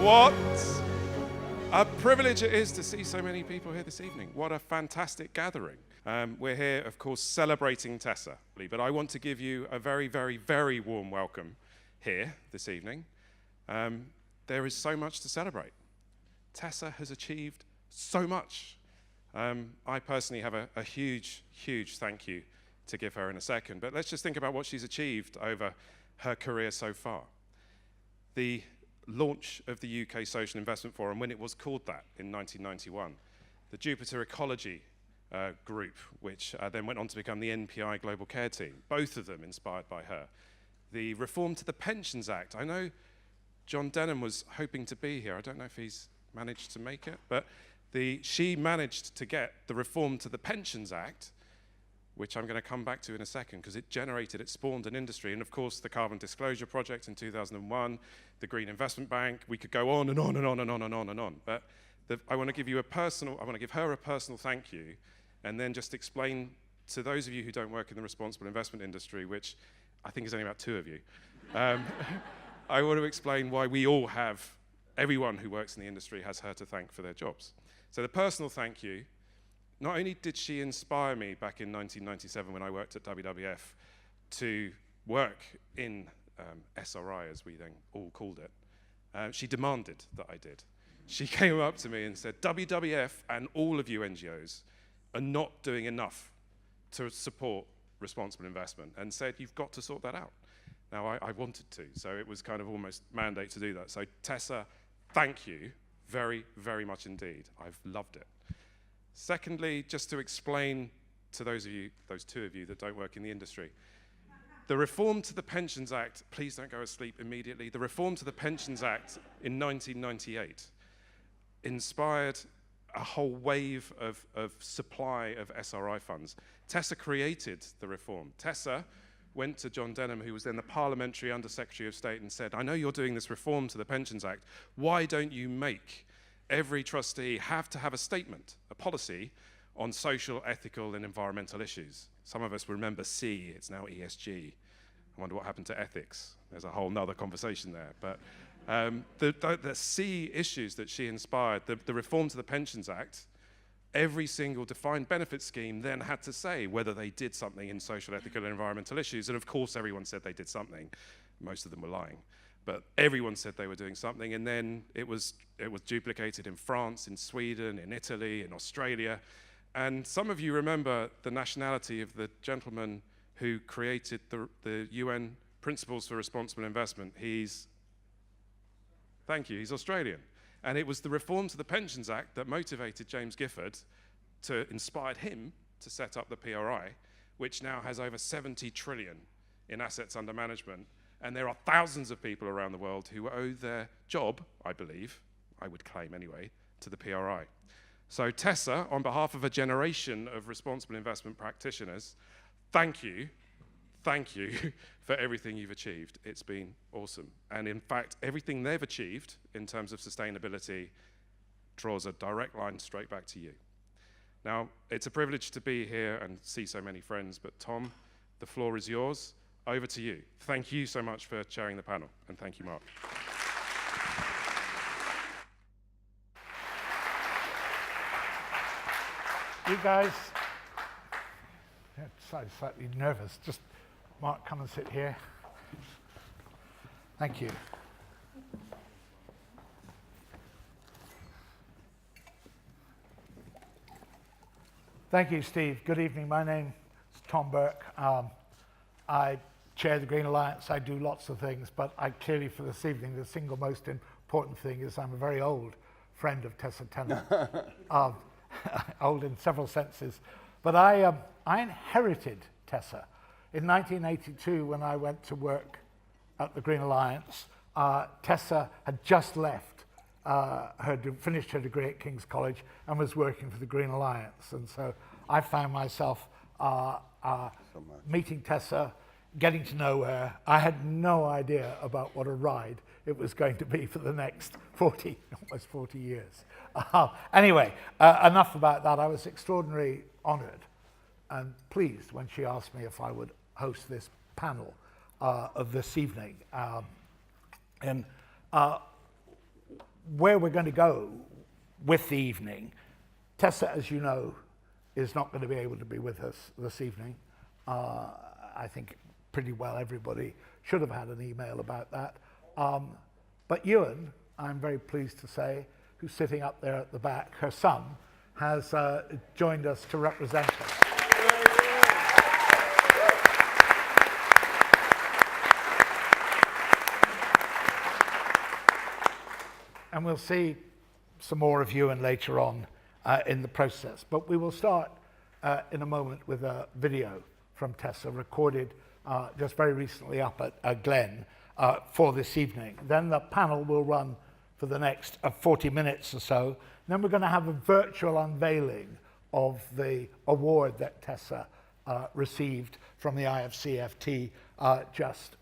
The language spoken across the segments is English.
What a privilege it is to see so many people here this evening. What a fantastic gathering. We're here, of course, celebrating Tessa, but I want to give you a very, very, very warm welcome here this evening. There is so much to celebrate. Tessa has achieved so much. I personally have a huge, huge thank you to give her in a second, but let's just think about what she's achieved over her career so far. The launch of the UK Social Investment Forum, when it was called that in 1991, the Jupiter Ecology group, which then went on to become the NPI Global Care Team, both of them inspired by her. The reform to the Pensions Act. I know John Denham was hoping to be here. I don't know if he's managed to make it, but she managed to get the reform to the Pensions Act, which I'm going to come back to in a second, because it spawned an industry. And of course, the Carbon Disclosure Project in 2001, the Green Investment Bank, we could go on and on and on and on and on and on. But I want to give her a personal thank you, and then just explain to those of you who don't work in the responsible investment industry, which I think is only about 2 of you, I want to explain why everyone who works in the industry has her to thank for their jobs. So the personal thank you, not only did she inspire me back in 1997 when I worked at WWF to work in SRI, as we then all called it, she demanded that I did. She came up to me and said, WWF and all of you NGOs are not doing enough to support responsible investment, and said, you've got to sort that out. Now, I wanted to, so it was kind of almost mandate to do that. So Tessa, thank you very, very much indeed. I've loved it. Secondly, just to explain to those 2 of you that don't work in the industry, the reform to the Pensions Act, please don't go asleep immediately, the reform to the Pensions Act in 1998 inspired a whole wave of supply of SRI funds. Tessa created the reform. Tessa went to John Denham, who was then the Parliamentary Under-Secretary of State, and said, I know you're doing this reform to the Pensions Act. Why don't you make every trustee have to have a statement, a policy, on social, ethical, and environmental issues? Some of us remember C, it's now ESG. I wonder what happened to ethics. There's a whole nother conversation there. But the C issues that she inspired, the reform to the Pensions Act, every single defined benefit scheme then had to say whether they did something in social, ethical, and environmental issues. And of course, everyone said they did something. Most of them were lying. But everyone said they were doing something, and then it was duplicated in France, in Sweden, in Italy, in Australia. And some of you remember the nationality of the gentleman who created the UN Principles for Responsible Investment. He's Australian. And it was the reform to the Pensions Act that motivated James Gifford inspired him to set up the PRI, which now has over 70 trillion in assets under management. And there are thousands of people around the world who owe their job, I believe, I would claim anyway, to the PRI. So Tessa, on behalf of a generation of responsible investment practitioners, thank you for everything you've achieved. It's been awesome. And in fact, everything they've achieved in terms of sustainability draws a direct line straight back to you. Now, it's a privilege to be here and see so many friends, but Tom, the floor is yours. Over to you. Thank you so much for chairing the panel, and thank you, Mark. You guys, slightly nervous. Just, Mark, come and sit here. Thank you. Thank you, Steve. Good evening. My name is Tom Burke. I chair the Green Alliance. I do lots of things, but I clearly, for this evening, the single most important thing is I'm a very old friend of Tessa Tennant. Old in several senses. But I inherited Tessa. In 1982, when I went to work at the Green Alliance, Tessa had just left, finished her degree at King's College and was working for the Green Alliance. And so I found myself meeting Tessa, getting to know her. I had no idea about what a ride it was going to be for the next almost 40 years. Anyway, enough about that. I was extraordinarily honored and pleased when she asked me if I would host this panel of this evening. where we're going to go with the evening. Tessa, as you know, is not going to be able to be with us this evening. I think pretty well everybody should have had an email about that. But Ewan, I'm very pleased to say, who's sitting up there at the back, her son, has joined us to represent her. And we'll see some more of Ewan later on in the process. But we will start in a moment with a video from Tessa, recorded just very recently up at Glen for this evening. Then the panel will run for the next 40 minutes or so. Then we're going to have a virtual unveiling of the award that Tessa received from the IFCFT just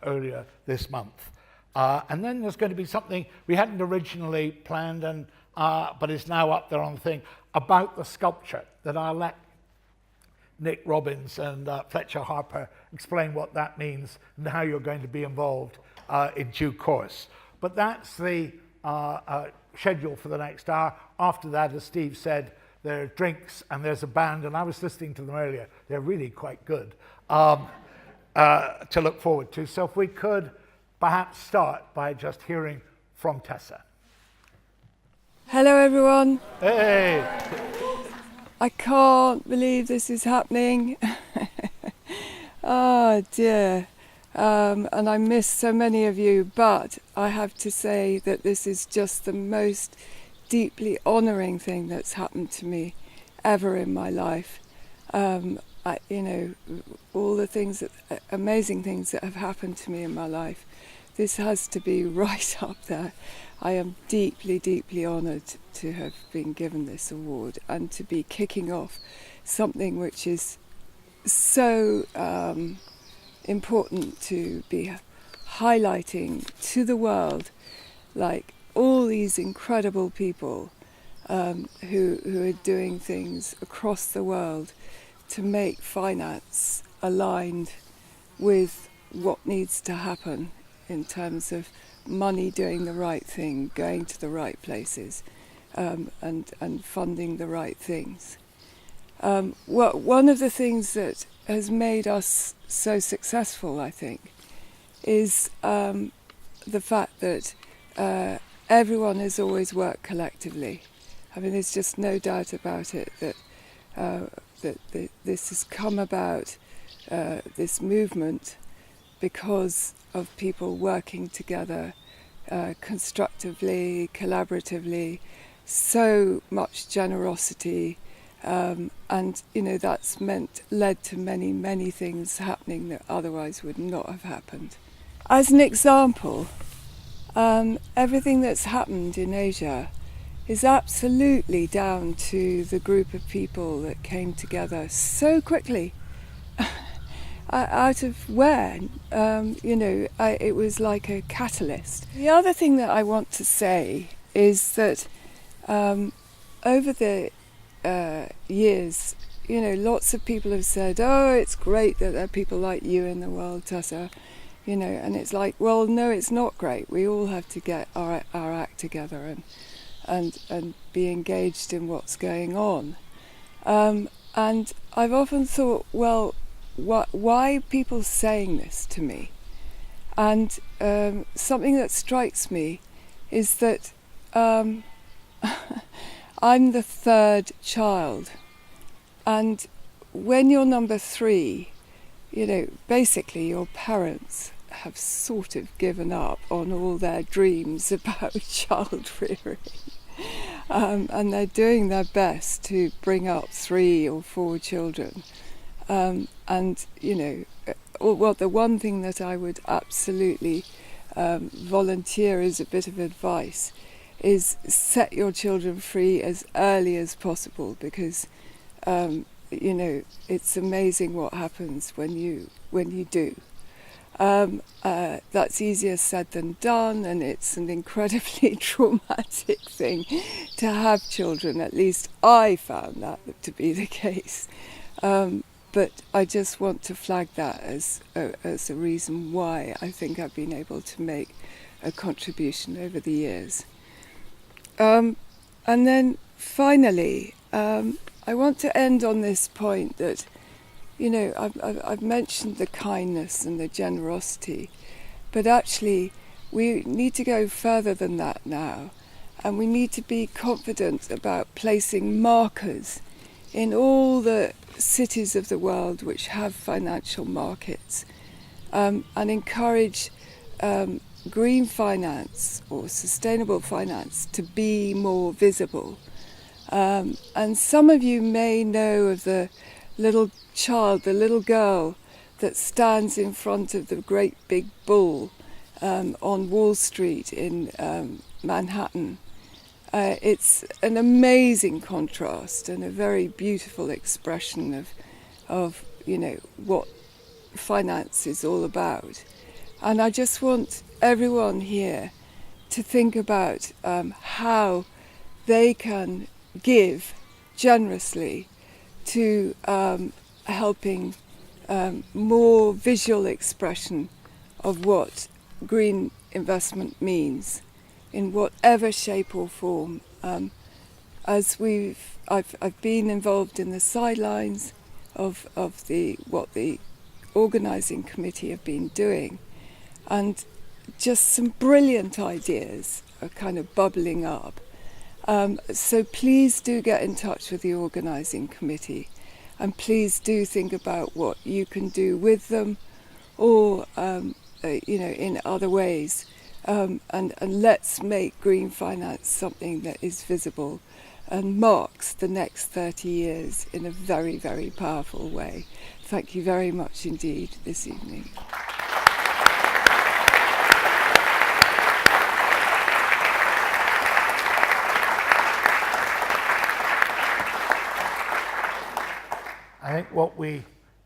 earlier this month. And then there's going to be something we hadn't originally planned, but is now up there on the thing, about the sculpture that I'll let Nick Robbins and Fletcher Harper explain what that means and how you're going to be involved in due course. But that's the schedule for the next hour. After that, as Steve said, there are drinks and there's a band, and I was listening to them earlier. They're really quite good to look forward to. So if we could perhaps start by just hearing from Tessa. Hello everyone. Hey! I can't believe this is happening. Oh dear. And I miss so many of you, but I have to say that this is just the most deeply honouring thing that's happened to me ever in my life. All the things amazing things that have happened to me in my life, this has to be right up there. I am deeply, deeply honoured to have been given this award and to be kicking off something which is so important to be highlighting to the world, like all these incredible people who are doing things across the world to make finance aligned with what needs to happen in terms of money doing the right thing, going to the right places, and funding the right things. One of the things that has made us so successful, I think, is the fact that everyone has always worked collectively. I mean, there's just no doubt about it that this has come about, this movement, because of people working together constructively, collaboratively, so much generosity, and that's led to many, many things happening that otherwise would not have happened. As an example, everything that's happened in Asia is absolutely down to the group of people that came together so quickly. Out of where, it was like a catalyst. The other thing that I want to say is that over the years, lots of people have said, oh, it's great that there are people like you in the world, Tessa, and it's like, well, no, it's not great. We all have to get our act together and be engaged in what's going on. And I've often thought, well, why are people saying this to me? And something that strikes me is that I'm the third child, and when you're number 3, basically your parents have sort of given up on all their dreams about child rearing, and they're doing their best to bring up 3 or 4 children. The one thing that I would absolutely volunteer as a bit of advice is set your children free as early as possible, because it's amazing what happens when you do. That's easier said than done, and it's an incredibly traumatic thing to have children. At least I found that to be the case. But I just want to flag that as a reason why I think I've been able to make a contribution over the years. And then finally, I want to end on this point that, you know, I've mentioned the kindness and the generosity, but actually we need to go further than that now, and we need to be confident about placing markers in all the cities of the world which have financial markets, and encourage green finance or sustainable finance to be more visible. And some of you may know of the little child, the little girl that stands in front of the great big bull on Wall Street in Manhattan. It's an amazing contrast and a very beautiful expression of you know, what finance is all about. And I just want everyone here to think about how they can give generously to helping more visual expression of what green investment means in whatever shape or form. As I've been involved in the sidelines of what the organising committee have been doing, and just some brilliant ideas are kind of bubbling up. So please do get in touch with the organising committee, and please do think about what you can do with them, or you know, in other ways, and let's make green finance something that is visible and marks the next 30 years in a very, very powerful way. Thank you very much indeed this evening. I think what we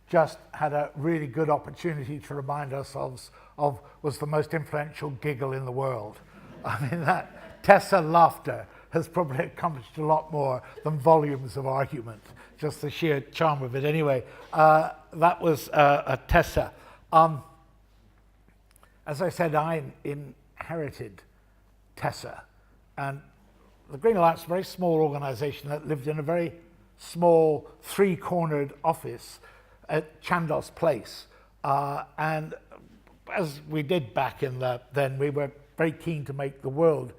just had a really good opportunity to remind ourselves of was the most influential giggle in the world. I mean, that Tessa laughter has probably accomplished a lot more than volumes of argument, just the sheer charm of it. Anyway, that was Tessa. As I said, I inherited Tessa, and the Green Alliance is a very small organisation that lived in a very small three-cornered office at Chandos Place, and as we did back in then, we were very keen to make the world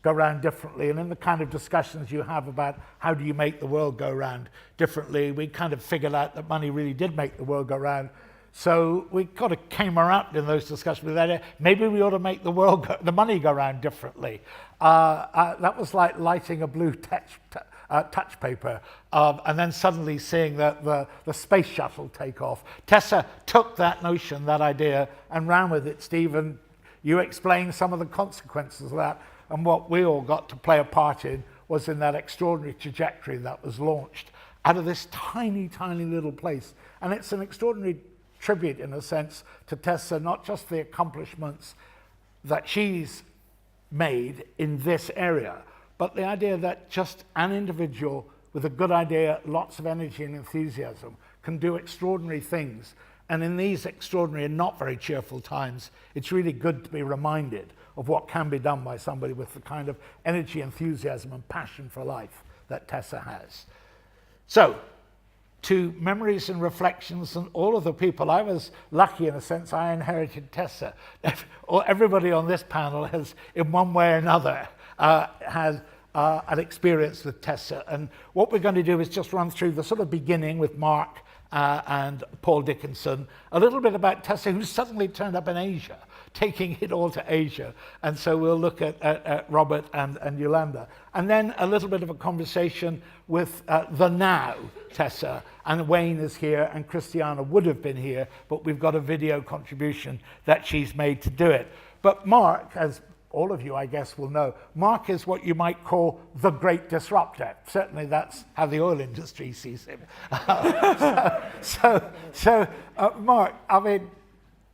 go round differently, and in the kind of discussions you have about how do you make the world go round differently, we kind of figured out that money really did make the world go round. So we kind of came around in those discussions with that idea, maybe we ought to make the money go round differently. That was like lighting a blue touch paper, and then suddenly seeing the space shuttle take off. Tessa took that notion, that idea, and ran with it, Steve, and you explained some of the consequences of that, and what we all got to play a part in was in that extraordinary trajectory that was launched out of this tiny, tiny little place. And it's an extraordinary tribute, in a sense, to Tessa, not just the accomplishments that she's made in this area, but the idea that just an individual with a good idea, lots of energy and enthusiasm, can do extraordinary things. And in these extraordinary and not very cheerful times, it's really good to be reminded of what can be done by somebody with the kind of energy, enthusiasm, and passion for life that Tessa has. So, to memories and reflections and all of the people, I was lucky in a sense, I inherited Tessa. Everybody on this panel has, in one way or another, has an experience with Tessa. And what we're going to do is just run through the sort of beginning with Mark and Paul Dickinson, a little bit about Tessa, who suddenly turned up in Asia, taking it all to Asia. And so we'll look at Robert and Yolanda. And then a little bit of a conversation with the now Tessa. And Wayne is here, and Christiana would have been here, but we've got a video contribution that she's made to do it. But Mark, as all of you, I guess, will know, Mark is what you might call the great disruptor. Certainly that's how the oil industry sees him. So Mark, I mean,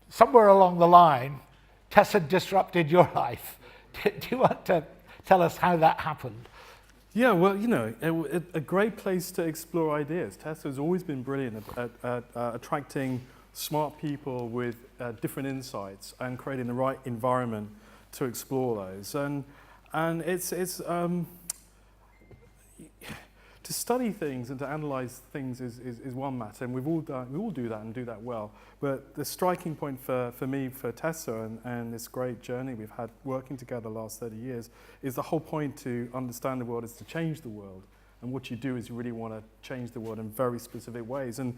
somewhere along the line, Tessa disrupted your life. Do you want to tell us how that happened? Yeah, well, you know, a great place to explore ideas. Tessa has always been brilliant at attracting smart people with different insights and creating the right environment to explore those. And it's to study things and to analyze things is one matter, and we all do that and do that well. But the striking point for me, for Tessa, and this great journey we've had working together the last 30 years, is the whole point to understand the world is to change the world. And what you do is you really want to change the world in very specific ways. And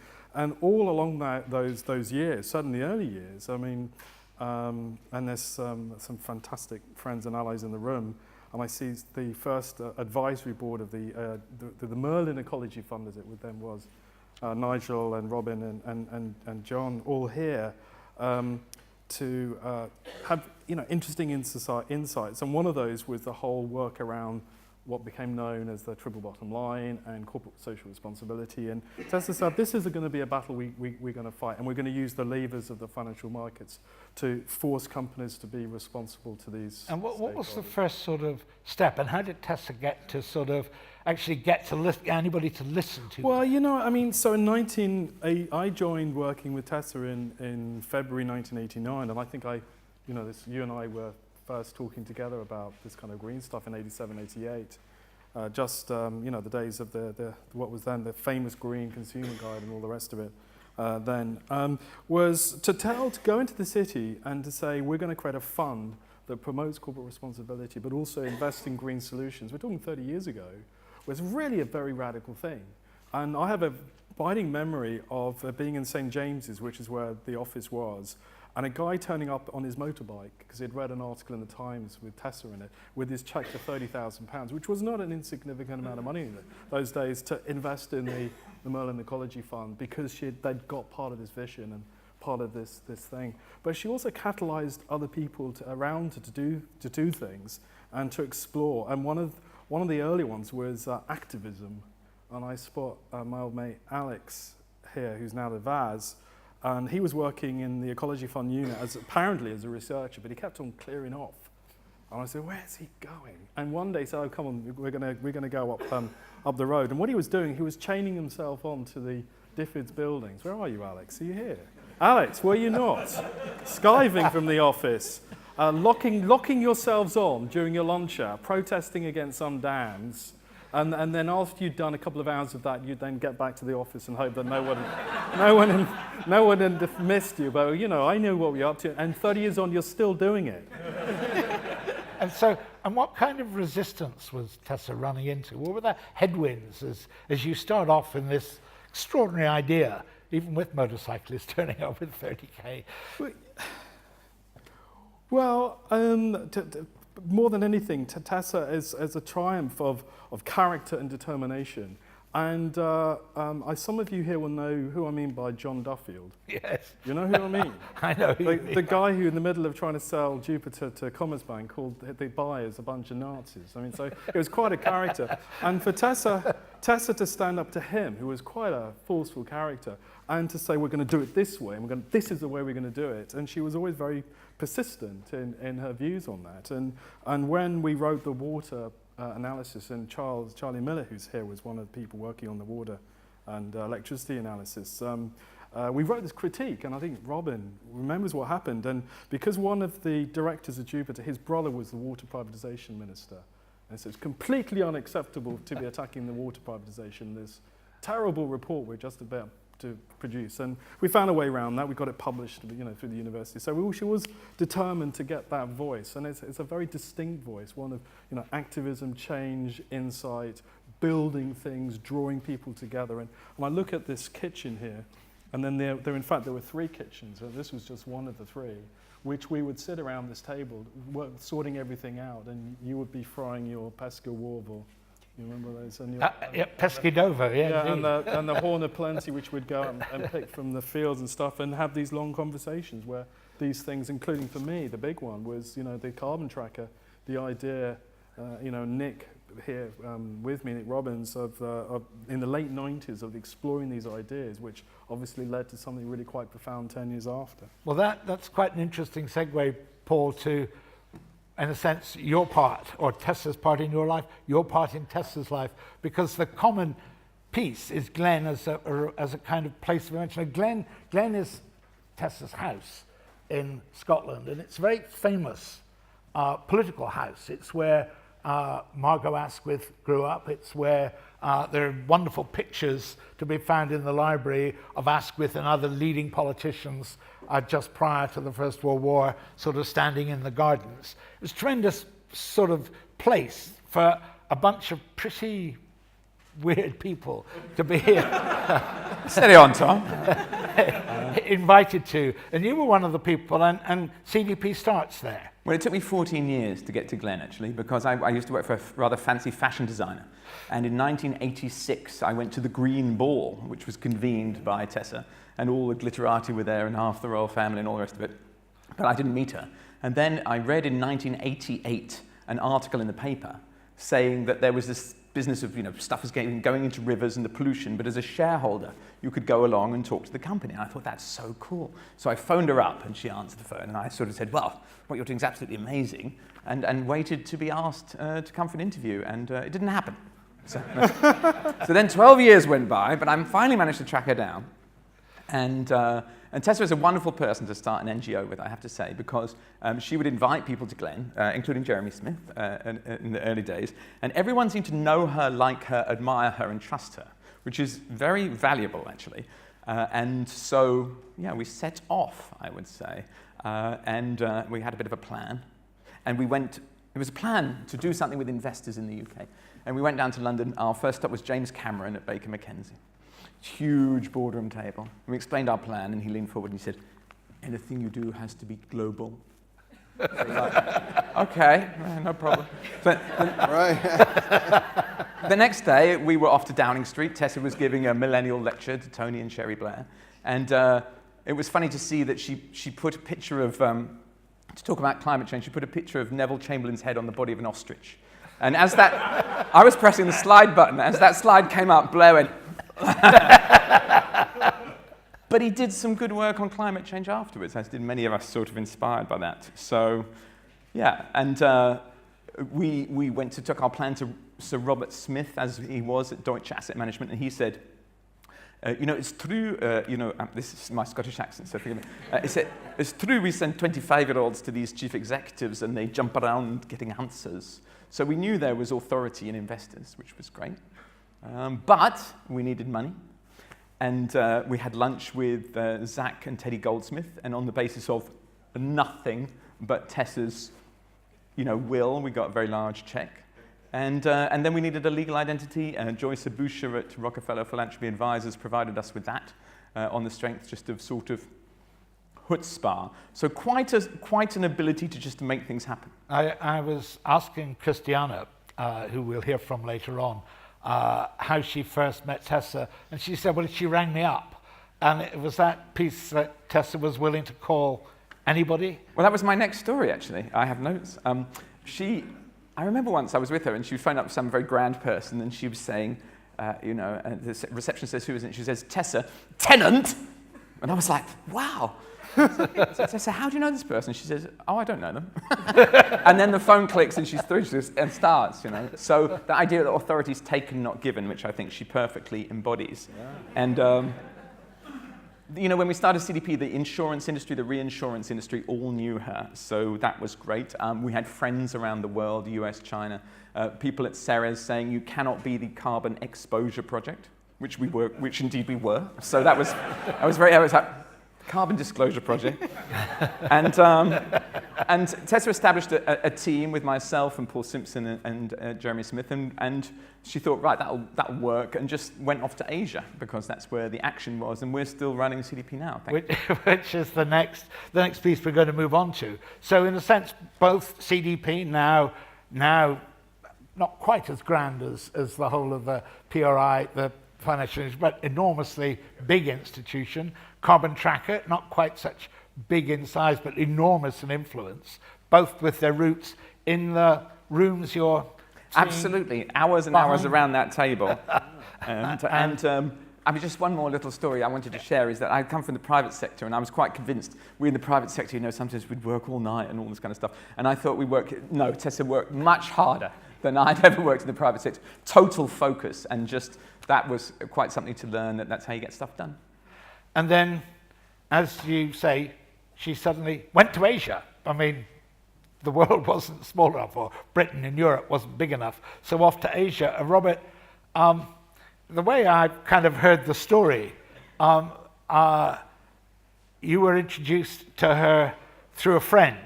all along those years, certainly the early years, I mean, and there's some fantastic friends and allies in the room. And I see the first advisory board of the Merlin Ecology Fund, as it then was, Nigel and Robin and John, all here to have interesting insights. And one of those was the whole work around what became known as the triple bottom line and corporate social responsibility. And Tessa said, this is going to be a battle we're going to fight, and we're going to use the levers of the financial markets to force companies to be responsible to these. And what was the first sort of step, and how did Tessa get to sort of actually get to anybody to listen to? Well, I mean, so I joined working with Tessa in February 1989, and I think you and I were first talking together about this kind of green stuff in 87, 88. The days of the what was then the famous Green Consumer Guide and all the rest of it. Was to go into the city and to say we're going to create a fund that promotes corporate responsibility, but also invest in green solutions. We're talking 30 years ago. Was really a very radical thing, and I have a abiding memory of being in St James's, which is where the office was. And a guy turning up on his motorbike, because he'd read an article in the Times with Tessa in it, with his cheque for £30,000, which was not an insignificant amount of money in those days, to invest in the Merlin Ecology Fund, because they'd got part of this vision and part of this thing. But she also catalysed other people around her to do things and to explore. And one of the early ones was activism. And I spot my old mate Alex here, who's now the Vaz. And he was working in the Ecology Fund unit apparently as a researcher, but he kept on clearing off. And I said, where's he going? And one day he said, oh, come on, we're gonna go up the road. And what he was doing, he was chaining himself onto the Diffid's buildings. Where are you, Alex? Are you here? Alex, were you not? Skiving from the office, locking yourselves on during your lunch hour, protesting against some dams. And then after you'd done a couple of hours of that, you'd then get back to the office and hope that no one had missed you. But I knew what we were up to. And 30 years on, you're still doing it. And what kind of resistance was Tessa running into? What were the headwinds as you start off in this extraordinary idea, even with motorcyclists turning up with 30K? Well, more than anything, Tessa is a triumph of character and determination. And some of you here will know who I mean by John Duffield. Yes. You know who I mean? I know who you mean. The guy who, in the middle of trying to sell Jupiter to Commerzbank, called the buyers a bunch of Nazis. I mean, so it was quite a character. And for Tessa to stand up to him, who was quite a forceful character, and to say, we're going to do it this way, and this is the way we're going to do it. And she was always very persistent in her views on that. And when we wrote the water analysis, and Charlie Miller, who's here, was one of the people working on the water and electricity analysis, we wrote this critique, and I think Robin remembers what happened. And because one of the directors of Jupiter, his brother was the water privatization minister, and so it's completely unacceptable to be attacking the water privatization, this terrible report we're just about to produce. And we found a way around that. We got it published, through the university. So she was determined to get that voice, and it's a very distinct voice, one of activism, change, insight, building things, drawing people together. And I look at this kitchen here, and then there in fact there were 3 kitchens, and this was just one of the 3, which we would sit around this table, sorting everything out, and you would be frying your pesca warble. You remember those? Yeah, Pescadovo, yeah. And the Horn of Plenty, which we'd go and pick from the fields and stuff, and have these long conversations where these things, including for me, the big one was, the carbon tracker, the idea, Nick here with me, Nick Robbins, of in the late 90s of exploring these ideas, which obviously led to something really quite profound 10 years after. Well, that's quite an interesting segue, Paul, to, in a sense, your part, or Tessa's part in your life, your part in Tessa's life, because the common piece is Glen as a kind of place of mention. Glen is Tessa's house in Scotland, and it's very famous political house. It's where Margot Asquith grew up. It's where there are wonderful pictures to be found in the library of Asquith and other leading politicians just prior to the First World War, sort of standing in the gardens. It was a tremendous sort of place for a bunch of pretty weird people to be Steady on, Tom. invited to. And you were one of the people, and CDP starts there. Well, it took me 14 years to get to Glen, actually, because I used to work for a rather fancy fashion designer. And in 1986, I went to the Green Ball, which was convened by Tessa, and all the glitterati were there, and half the royal family, and all the rest of it. But I didn't meet her. And then I read in 1988 an article in the paper saying that there was this business of, stuff was going into rivers and the pollution, but as a shareholder, you could go along and talk to the company. And I thought, that's so cool. So I phoned her up, and she answered the phone, and I sort of said, well, what you're doing is absolutely amazing, and waited to be asked to come for an interview, and it didn't happen. So then 12 years went by, but I finally managed to track her down. And Tessa was a wonderful person to start an NGO with, I have to say, because she would invite people to Glen, including Jeremy Smith in the early days, and everyone seemed to know her, like her, admire her, and trust her, which is very valuable, actually. And so, we set off, I would say, and we had a bit of a plan. And it was a plan to do something with investors in the UK. And we went down to London. Our first stop was James Cameron at Baker McKenzie. Huge boardroom table. We explained our plan, and he leaned forward and he said, anything you do has to be global. So like, okay, no problem. So, the next day, we were off to Downing Street. Tessa was giving a millennial lecture to Tony and Sherry Blair. And it was funny to see that she put a picture of, to talk about climate change, she put a picture of Neville Chamberlain's head on the body of an ostrich. And as that, I was pressing the slide button. As that slide came up, Blair went, but he did some good work on climate change afterwards, as did many of us, sort of inspired by that. So, and we took our plan to Sir Robert Smith, as he was at Deutsche Asset Management, and he said, it's true, this is my Scottish accent, so forgive me. He said, it's true we send 25-year-olds to these chief executives and they jump around getting answers. So we knew there was authority in investors, which was great. But we needed money. And we had lunch with Zach and Teddy Goldsmith, and on the basis of nothing but Tessa's will, we got a very large check. And then we needed a legal identity. Joyce Abusha at Rockefeller Philanthropy Advisors provided us with that on the strength just of sort of chutzpah. So quite an ability to just make things happen. I was asking Christiana, who we'll hear from later on, how she first met Tessa, and she said, well, she rang me up. And it was that piece that Tessa was willing to call anybody? Well, that was my next story, actually. I have notes. I remember once I was with her, and she would phone up some very grand person, and she was saying, the receptionist says, who is it? She says, Tessa, tenant! And I was like, wow. So Tessa, how do you know this person? She says, oh, I don't know them. And then the phone clicks, and she's through and starts, So the idea that authority is taken, not given, which I think she perfectly embodies. Yeah. And when we started CDP, the insurance industry, the reinsurance industry, all knew her. So that was great. We had friends around the world, US, China, people at Ceres saying, you cannot be the carbon exposure project, which indeed we were. So I was like, carbon disclosure project. And Tessa established a team with myself and Paul Simpson and Jeremy Smith, and she thought, right, that'll work, and just went off to Asia, because that's where the action was, and we're still running CDP now. Which is the next piece we're going to move on to. So in a sense, both CDP now not quite as grand as the whole of the PRI, the financial industry, but enormously big institution. Carbon Tracker, not quite such big in size, but enormous in influence, both with their roots in the rooms you're absolutely, hours and hours around that table. I mean, just one more little story I wanted to share is that I come from the private sector, and I was quite convinced we in the private sector, sometimes we'd work all night and all this kind of stuff. And I thought Tessa worked much harder than I'd ever worked in the private sector. Total focus, and just that was quite something to learn, that's how you get stuff done. And then, as you say, she suddenly went to Asia. I mean, the world wasn't small enough, or Britain and Europe wasn't big enough, so off to Asia. And Robert, the way I kind of heard the story, you were introduced to her through a friend,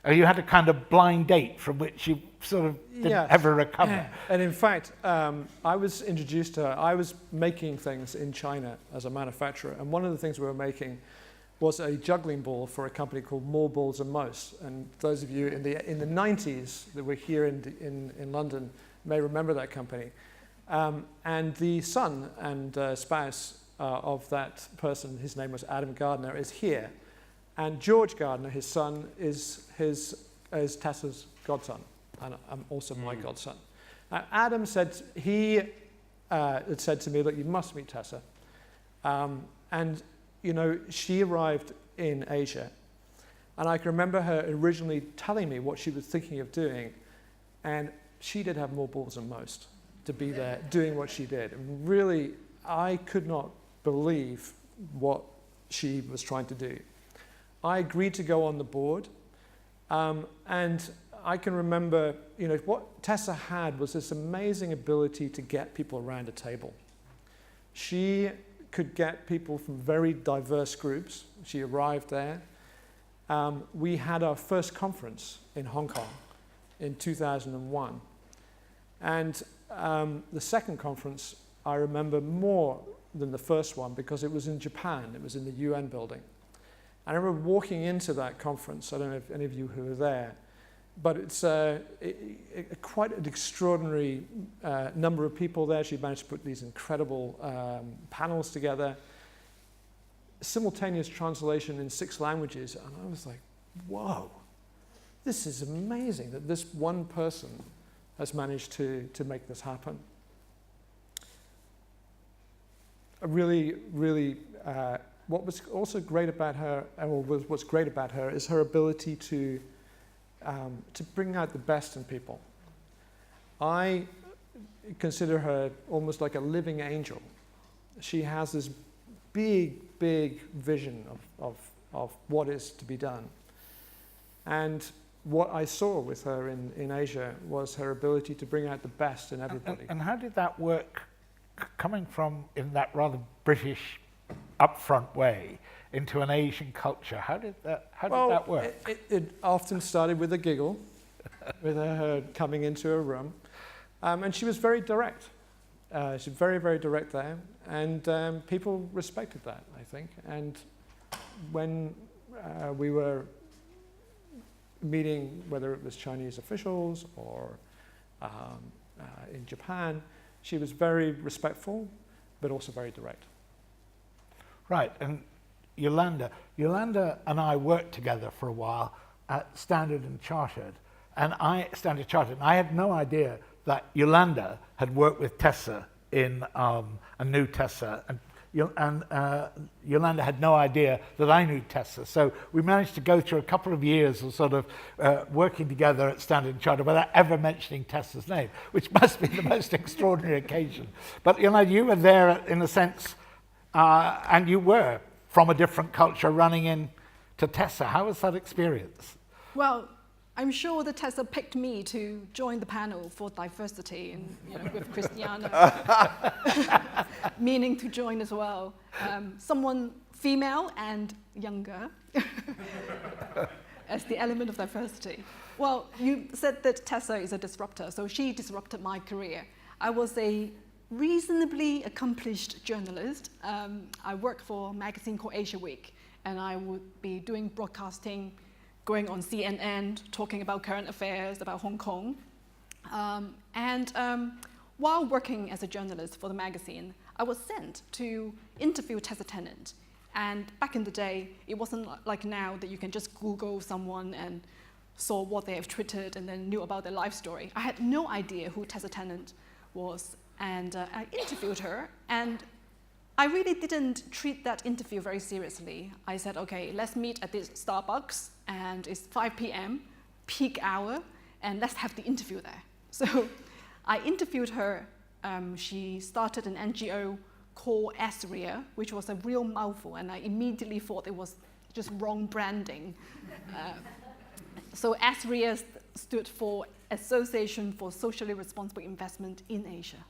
or you had a kind of blind date from which you sort of didn't ever recover. And in fact, I was introduced to her. I was making things in China as a manufacturer, and one of the things we were making was a juggling ball for a company called More Balls and Most. And those of you in the 90s that were here in London may remember that company. And the son and spouse of that person, his name was Adam Gardner, is here. And George Gardner, his son, is Tessa's godson, and I'm also my godson. Adam said, he had said to me, look, you must meet Tessa. And you know, she arrived in Asia, and I can remember her originally telling me what she was thinking of doing, and she did have more balls than most to be there doing what she did. And really, I could not believe what she was trying to do. I agreed to go on the board, and I can remember, you know, what Tessa had was this amazing ability to get people around a table. She could get people from very diverse groups. She arrived there. We had our first conference in Hong Kong in 2001. And the second conference, I remember more than the first one because it was in Japan. It was in the UN building. I remember walking into that conference. I don't know if any of you who were there, but it's quite an extraordinary number of people there. She managed to put these incredible panels together, simultaneous translation in 6 languages, and I was like, whoa, this is amazing that this one person has managed to make this happen. What was also great about her, or what's great about her, is her ability to bring out the best in people. I consider her almost like a living angel. She has this big, big vision of what is to be done. And what I saw with her in Asia was her ability to bring out the best in everybody. And how did that work, coming from in that rather British upfront way into an Asian culture? How did that work? It often started with a giggle, with her coming into a room, and she was very direct. She's very, very direct there, and people respected that, I think. And when we were meeting, whether it was Chinese officials or in Japan, she was very respectful, but also very direct. Right, and Yolanda and I worked together for a while at Standard & Chartered, and I had no idea that Yolanda had worked with Tessa in a new Tessa, and Yolanda had no idea that I knew Tessa. So we managed to go through a couple of years of sort of working together at Standard & Chartered without ever mentioning Tessa's name, which must be the most extraordinary occasion. But you know, you were there in a sense, and you were from a different culture running in to Tessa. How was that experience? Well, I'm sure that Tessa picked me to join the panel for diversity, and you know, with Christiana meaning to join as well. Someone female and younger as the element of diversity. Well, you said that Tessa is a disruptor, so she disrupted my career. I was a reasonably accomplished journalist. I worked for a magazine called Asia Week, and I would be doing broadcasting, going on CNN, talking about current affairs, about Hong Kong. While working as a journalist for the magazine, I was sent to interview Tessa Tennant. And back in the day, it wasn't like now that you can just Google someone and saw what they have tweeted and then knew about their life story. I had no idea who Tessa Tennant was. And I interviewed her, and I really didn't treat that interview very seriously. I said, okay, let's meet at this Starbucks, and it's 5 p.m., peak hour, and let's have the interview there. So I interviewed her. She started an NGO called ASRIA, which was a real mouthful, and I immediately thought it was just wrong branding. So ASRIA stood for Association for Socially Responsible Investment in Asia.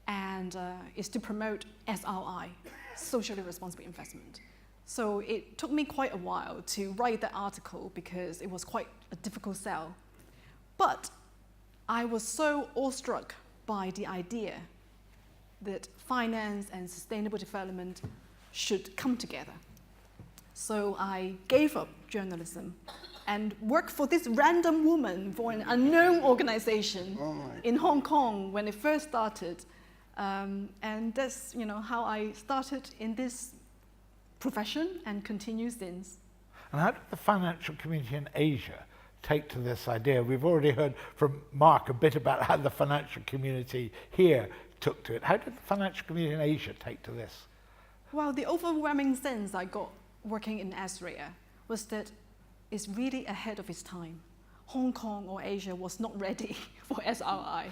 And is to promote SRI, Socially Responsible Investment. So it took me quite a while to write that article because it was quite a difficult sell. But I was so awestruck by the idea that finance and sustainable development should come together. So I gave up journalism and worked for this random woman for an unknown organization in Hong Kong when it first started. And that's how I started in this profession and continue since. And how did the financial community in Asia take to this idea? We've already heard from Mark a bit about how the financial community here took to it. How did the financial community in Asia take to this? Well, the overwhelming sense I got working in ASRIA was that it's really ahead of its time. Hong Kong or Asia was not ready for SRI.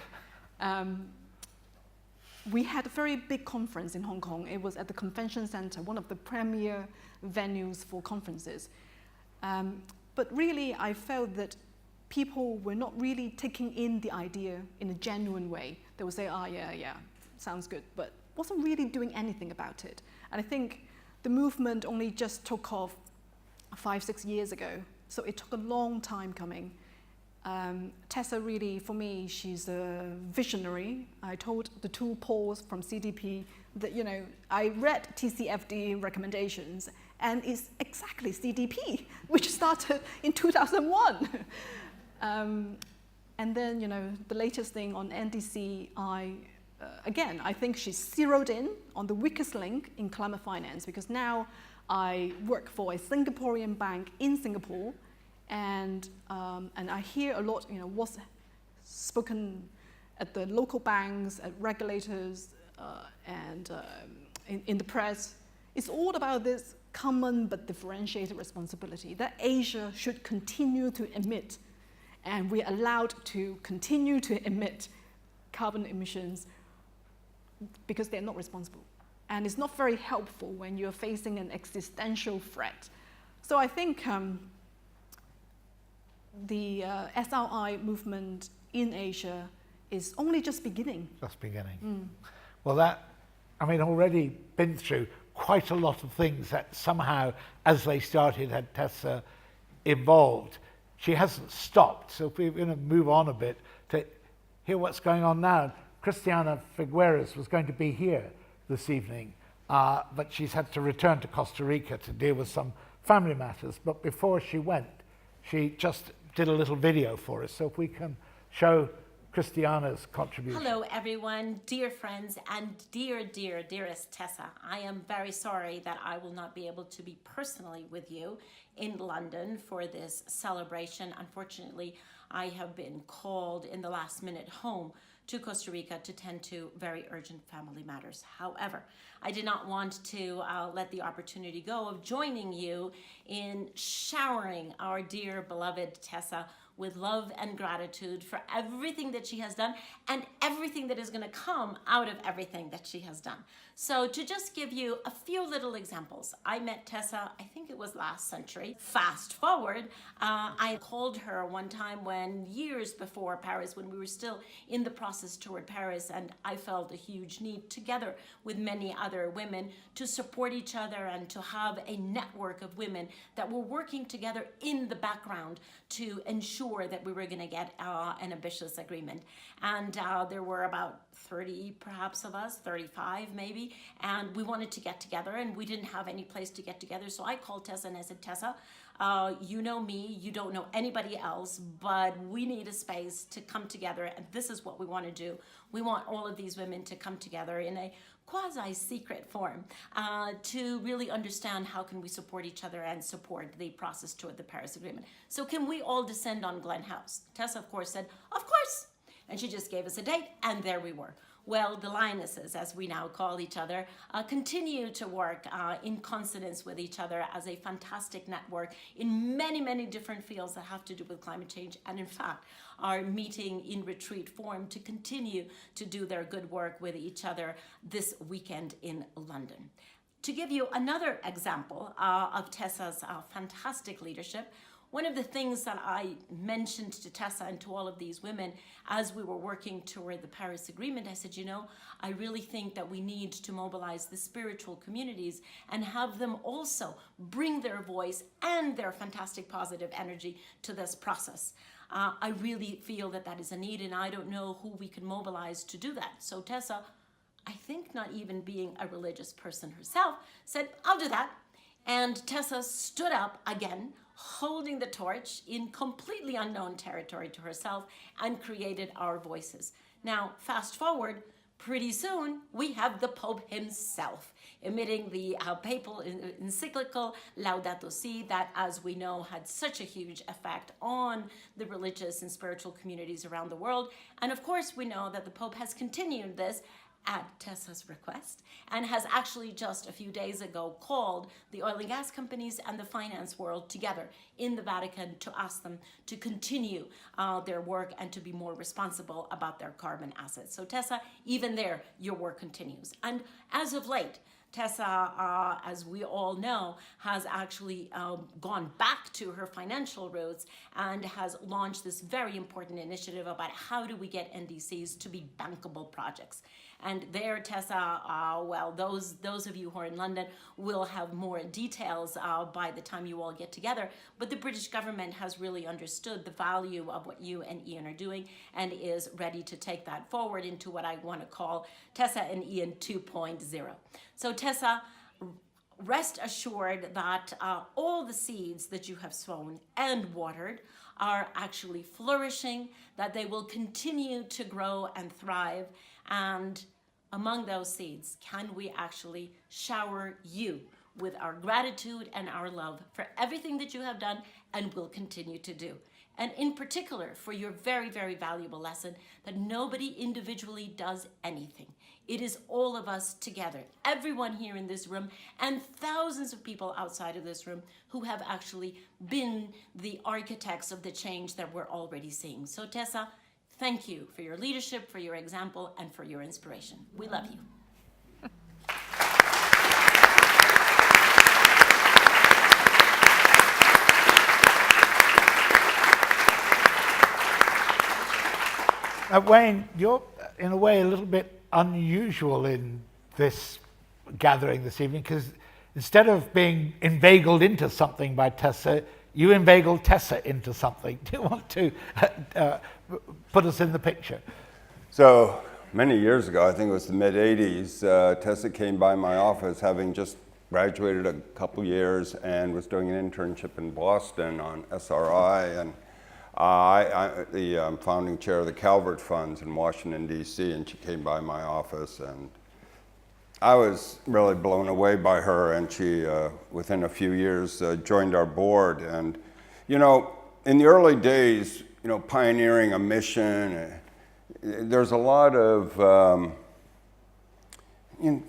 We had a very big conference in Hong Kong. It was at the Convention Center, one of the premier venues for conferences. But really, I felt that people were not really taking in the idea in a genuine way. They would say, yeah, sounds good, but wasn't really doing anything about it. And I think the movement only just took off 5-6 years ago, so it took a long time coming. Tessa really, for me, she's a visionary. I told the two Pauls from CDP that, I read TCFD recommendations, and it's exactly CDP, which started in 2001. And then, the latest thing on NDC, again, I think she's zeroed in on the weakest link in climate finance, because now I work for a Singaporean bank in Singapore, and I hear a lot, what's spoken at the local banks, at regulators, and in the press. It's all about this common but differentiated responsibility that Asia should continue to emit, and we're allowed to continue to emit carbon emissions because they're not responsible. And it's not very helpful when you're facing an existential threat. So I think the SRI movement in Asia is only just beginning. Just beginning. Well, already been through quite a lot of things that somehow, as they started, had Tessa evolved. She hasn't stopped, so if we're going to move on a bit to hear what's going on now. Christiana Figueres was going to be here this evening, but she's had to return to Costa Rica to deal with some family matters. But before she went, she just did a little video for us. So if we can show Christiana's contribution. Hello everyone, dear friends, and dearest Tessa. I am very sorry that I will not be able to be personally with you in London for this celebration. Unfortunately, I have been called in the last minute home to Costa Rica to tend to very urgent family matters. However, I did not want to let the opportunity go of joining you in showering our dear beloved Tessa with love and gratitude for everything that she has done and everything that is going to come out of everything that she has done. So to just give you a few little examples, I met Tessa, I think it was last century. Fast forward, I called her one time years before Paris, when we were still in the process toward Paris, and I felt a huge need, together with many other women, to support each other and to have a network of women that were working together in the background to ensure that we were going to get an ambitious agreement. And there were about 30 perhaps of us, 35 maybe, and we wanted to get together, and we didn't have any place to get together. So I called Tessa and I said, Tessa, you know me, you don't know anybody else, but we need a space to come together, and this is what we want to do. We want all of these women to come together in a quasi-secret form to really understand how can we support each other and support the process toward the Paris Agreement. So can we all descend on Glen House? Tessa, of course, said, of course. And she just gave us a date, and there we were. Well, the Lionesses, as we now call each other, continue to work in consonance with each other as a fantastic network in many, many different fields that have to do with climate change, and in fact are meeting in retreat form to continue to do their good work with each other this weekend in London. To give you another example of Tessa's fantastic leadership, one of the things that I mentioned to Tessa and to all of these women as we were working toward the Paris Agreement, I said, I really think that we need to mobilize the spiritual communities and have them also bring their voice and their fantastic positive energy to this process. I really feel that that is a need, and I don't know who we can mobilize to do that. So Tessa, I think not even being a religious person herself, said, I'll do that. And Tessa stood up again, holding the torch in completely unknown territory to herself, and created our voices. Now, fast forward, pretty soon we have the Pope himself emitting the papal encyclical Laudato Si, that, as we know, had such a huge effect on the religious and spiritual communities around the world. And of course, we know that the Pope has continued this at Tessa's request, and has actually just a few days ago called the oil and gas companies and the finance world together in the Vatican to ask them to continue their work and to be more responsible about their carbon assets. So Tessa, even there, your work continues. And as of late, Tessa, as we all know, has actually gone back to her financial roots and has launched this very important initiative about how do we get NDCs to be bankable projects. And there, Tessa, well, those of you who are in London will have more details by the time you all get together. But the British government has really understood the value of what you and Ian are doing and is ready to take that forward into what I want to call Tessa and Ian 2.0. So Tessa, rest assured that all the seeds that you have sown and watered are actually flourishing, that they will continue to grow and thrive. And among those seeds, can we actually shower you with our gratitude and our love for everything that you have done and will continue to do. And in particular, for your very, very valuable lesson that nobody individually does anything. It is all of us together, everyone here in this room and thousands of people outside of this room who have actually been the architects of the change that we're already seeing. So Tessa, thank you for your leadership, for your example, and for your inspiration. We love you. Wayne, you're in a way a little bit unusual in this gathering this evening, because instead of being inveigled into something by Tessa, you inveigled Tessa into something. Do you want to put us in the picture? So many years ago, I think it was the mid-'80s, Tessa came by my office having just graduated a couple years and was doing an internship in Boston on SRI, and I'm the founding chair of the Calvert Funds in Washington, D.C., and she came by my office, and I was really blown away by her, and she, within a few years, joined our board. And, you know, in the early days, you know, pioneering a mission, there's a lot of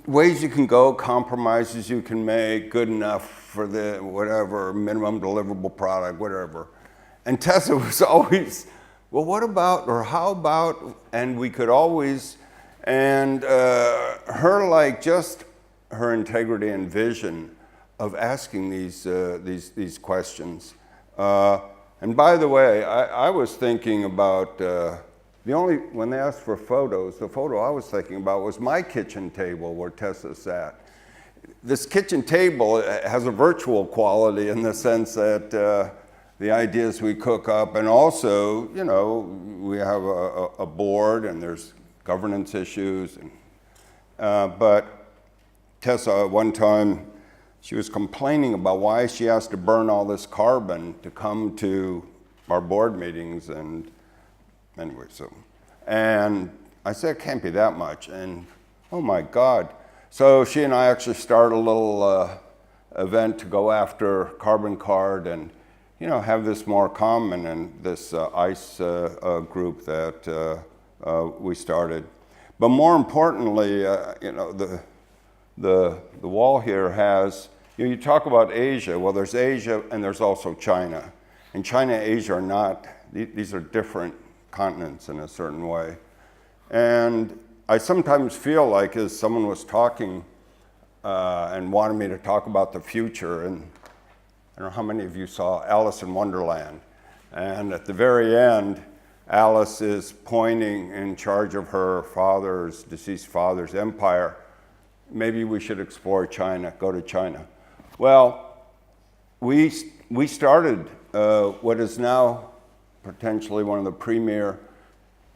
ways you can go, compromises you can make, good enough for the whatever, minimum deliverable product, whatever. And Tessa was always, well, what about, or how about, and we could always, and her, like, just her integrity and vision of asking these questions. And by the way, I was thinking about, when they asked for photos, the photo I was thinking about was my kitchen table where Tessa sat. This kitchen table has a virtual quality in the sense that the ideas we cook up, and also, you know, we have a board and there's governance issues. And, but Tessa, one time, she was complaining about why she has to burn all this carbon to come to our board meetings. And anyway, and I said, it can't be that much. And oh my God. So she and I actually started a little event to go after Carbon Card and, you know, have this more common, and this ICE group that we started. But more importantly, you know, the wall here has, you talk about Asia, well, there's Asia and there's also China. And China and Asia are not, these are different continents in a certain way. And I sometimes feel like, as someone was talking and wanted me to talk about the future, and I don't know how many of you saw Alice in Wonderland. And at the very end, Alice is pointing in charge of her deceased father's empire. Maybe we should explore China, go to China. Well, we started what is now potentially one of the premier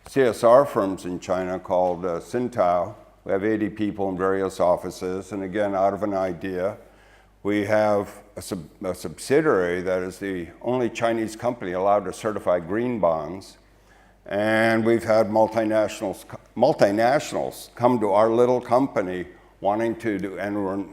CSR firms in China called Sintao. We have 80 people in various offices, and again, out of an idea. We have a subsidiary that is the only Chinese company allowed to certify green bonds, and we've had multinationals come to our little company wanting to do, and we're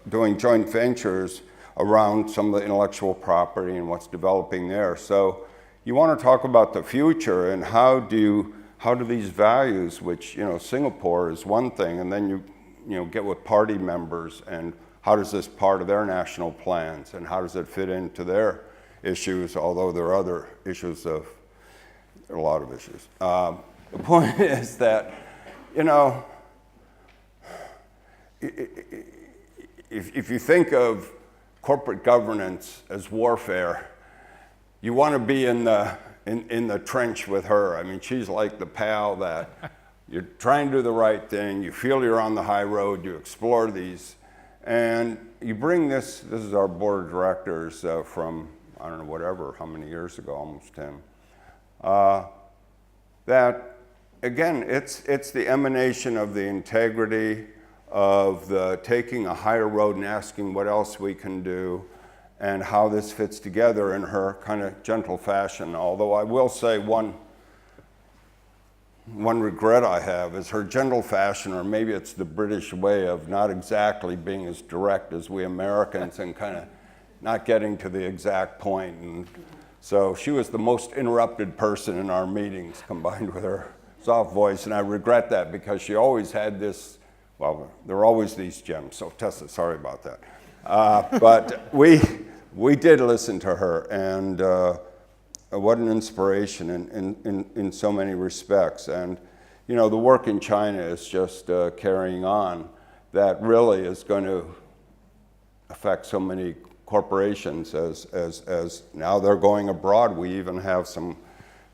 doing joint ventures around some of the intellectual property and what's developing there. So you want to talk about the future and how do these values, which, Singapore is one thing, and then you get with party members, and how does this part of their national plans, and how does it fit into their issues, although there are other issues there are a lot of issues. The point is that, if you think of corporate governance as warfare, you want to be in the trench with her. I mean, she's like the pal that you're trying to do the right thing, you feel you're on the high road, you explore these, and you bring this is our board of directors from, I don't know, how many years ago, almost 10. That, again, it's the emanation of the integrity of the taking a higher road and asking what else we can do and how this fits together in her kind of gentle fashion. Although I will say one regret I have is her gentle fashion, or maybe it's the British way of not exactly being as direct as we Americans and kind of not getting to the exact point. And so she was the most interrupted person in our meetings, combined with her soft voice, and I regret that because she always had this. Well, there are always these gems, so Tessa, sorry about that. But we did listen to her, and what an inspiration in so many respects. And, the work in China is just carrying on that really is going to affect so many corporations as now they're going abroad. We even have some,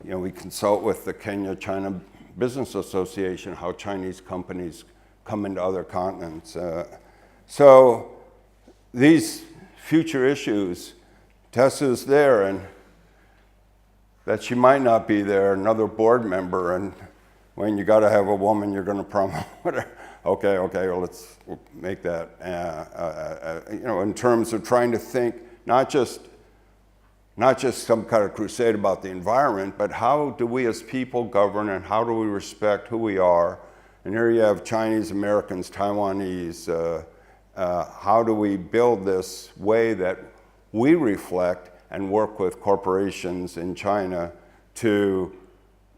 we consult with the Kenya-China Business Association, how Chinese companies come into other continents. So these future issues, Tessa's there, and that she might not be there, another board member, and when you got to have a woman, you're going to promote whatever. Okay, well, we'll make that, in terms of trying to think, not just some kind of crusade about the environment, but how do we as people govern, and how do we respect who we are? And here you have Chinese Americans, Taiwanese. How do we build this way that we reflect and work with corporations in China to,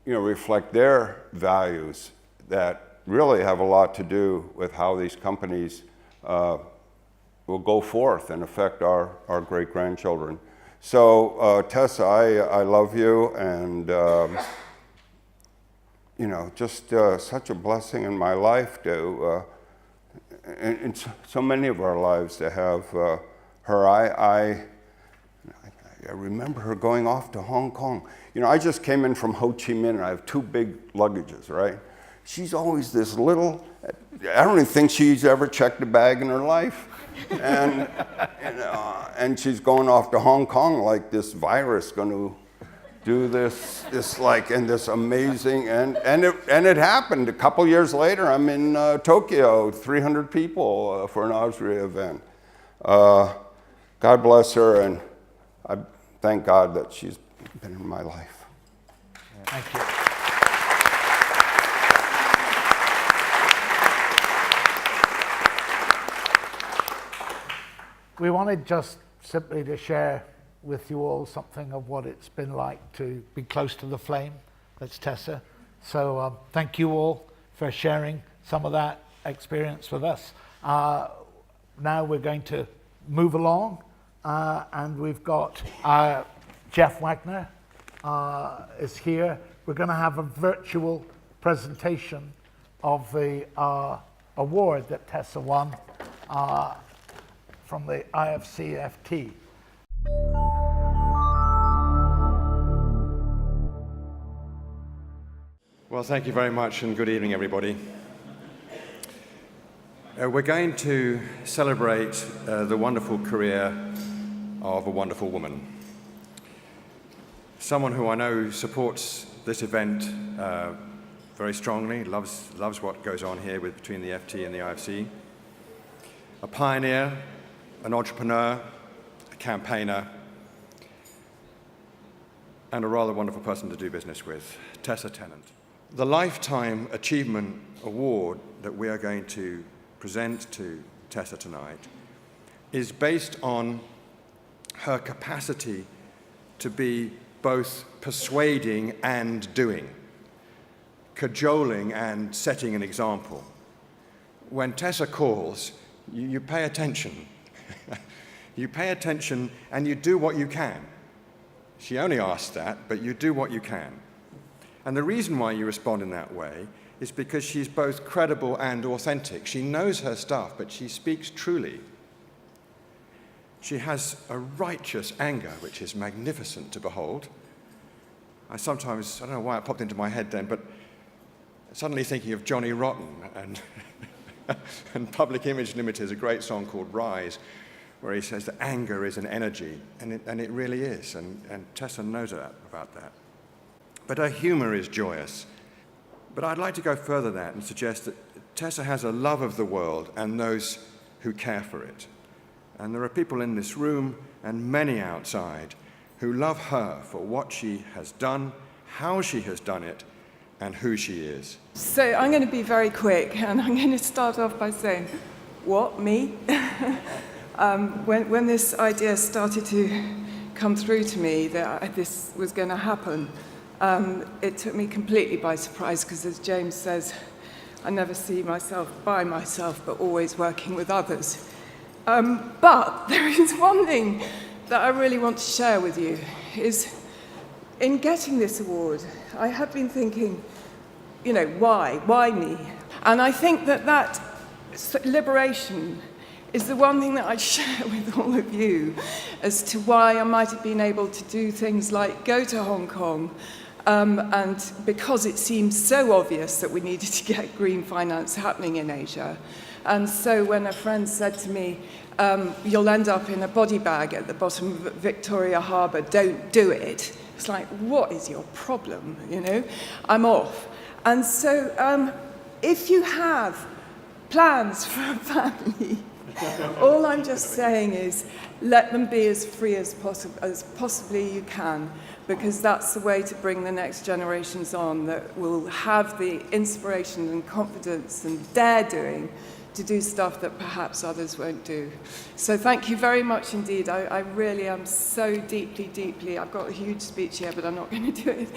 reflect their values that really have a lot to do with how these companies will go forth and affect our great-grandchildren. So, Tessa, I love you, and just such a blessing in my life to, in so many of our lives, to have her. I remember her going off to Hong Kong. I just came in from Ho Chi Minh, and I have 2 big luggages, right? She's always this little, I don't even think she's ever checked a bag in her life. And, and she's going off to Hong Kong like this virus going to do this amazing, and it happened. A couple years later, I'm in Tokyo, 300 people for an Osria event. God bless her, and I thank God that she's been in my life. Thank you. We wanted just simply to share with you all something of what it's been like to be close to the flame. That's Tessa. So thank you all for sharing some of that experience with us. Now we're going to move along, and we've got Jeff Wagner is here. We're going to have a virtual presentation of the award that Tessa won from the IFCFT. Well, thank you very much, and good evening, everybody. We're going to celebrate the wonderful career of a wonderful woman. Someone who I know supports this event very strongly, loves what goes on here between the FT and the IFC. A pioneer, an entrepreneur, a campaigner, and a rather wonderful person to do business with, Tessa Tennant. The Lifetime Achievement Award that we are going to present to Tessa tonight is based on her capacity to be both persuading and doing, cajoling and setting an example. When Tessa calls, you pay attention. You pay attention and you do what you can. She only asks that, but you do what you can. And the reason why you respond in that way is because she's both credible and authentic. She knows her stuff, but she speaks truly. She has a righteous anger, which is magnificent to behold. I don't know why it popped into my head then, but suddenly thinking of Johnny Rotten and, and Public Image Limited's a great song called Rise, where he says that anger is an energy, and it really is, and Tessa knows about that. But her humor is joyous. But I'd like to go further than that and suggest that Tessa has a love of the world and those who care for it. And there are people in this room and many outside who love her for what she has done, how she has done it, and who she is. So I'm going to be very quick, and I'm going to start off by saying, what, me? When this idea started to come through to me that this was going to happen, it took me completely by surprise, because as James says, I never see myself by myself, but always working with others. But there is one thing that I really want to share with you, is in getting this award, I have been thinking, why me? And I think that liberation is the one thing that I share with all of you as to why I might have been able to do things like go to Hong Kong, and because it seemed so obvious that we needed to get green finance happening in Asia. And so when a friend said to me, you'll end up in a body bag at the bottom of Victoria Harbour, don't do it. It's like, what is your problem, I'm off. And so if you have plans for a family, all I'm just saying is let them be as free as possibly you can, because that's the way to bring the next generations on that will have the inspiration and confidence and dare doing to do stuff that perhaps others won't do. So thank you very much indeed. I really am so deeply, I've got a huge speech here, but I'm not going to do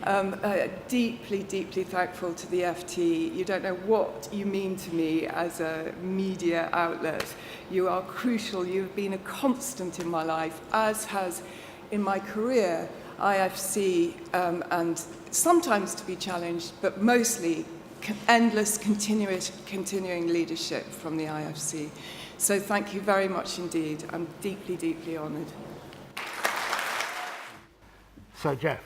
it, deeply thankful to the FT. You don't know what you mean to me as a media outlet. You are crucial. You've been a constant in my life, as has in my career IFC, and sometimes to be challenged, but mostly endless, continuing leadership from the IFC. So thank you very much indeed. I'm deeply honoured. So, Jeff.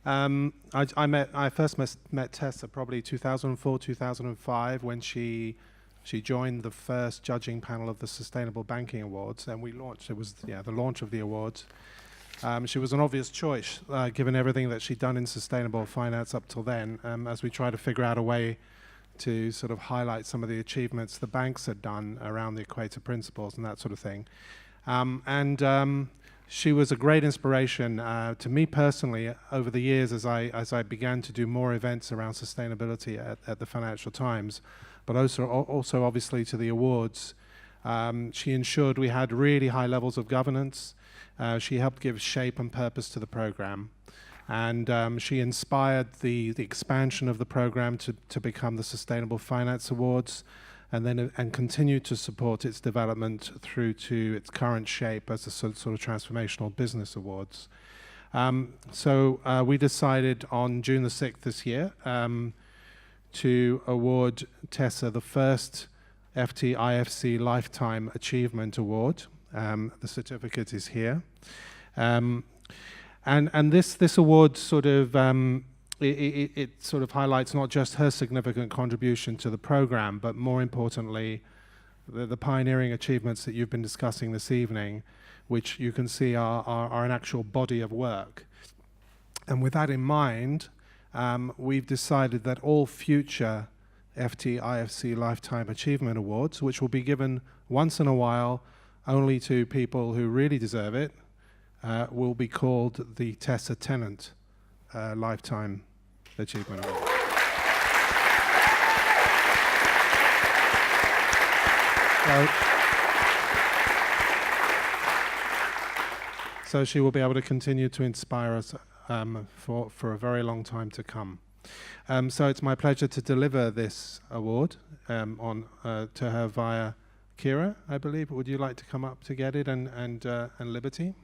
I first met Tessa probably 2004, 2005, when she joined the first judging panel of the Sustainable Banking Awards, and we launched. It was the launch of the awards. She was an obvious choice, given everything that she'd done in sustainable finance up till then, as we try to figure out a way to sort of highlight some of the achievements the banks had done around the Equator Principles and that sort of thing. She was a great inspiration to me personally over the years as I began to do more events around sustainability at the Financial Times, but also obviously to the awards. She ensured we had really high levels of governance. She helped give shape and purpose to the program, and she inspired the expansion of the program to become the Sustainable Finance Awards, and continued to support its development through to its current shape as a sort of transformational business awards. So we decided on June the 6th this year to award Tessa the first FT IFC Lifetime Achievement Award. The certificate is here. And this award sort of it sort of highlights not just her significant contribution to the program, but more importantly, the pioneering achievements that you've been discussing this evening, which you can see are an actual body of work. And with that in mind, we've decided that all future FT-IFC Lifetime Achievement Awards, which will be given once in a while only to people who really deserve it, will be called the Tessa Tennant Lifetime Achievement Award. So she will be able to continue to inspire us for a very long time to come. So it's my pleasure to deliver this award to her via Kira, I believe. Would you like to come up to get it, and Liberty?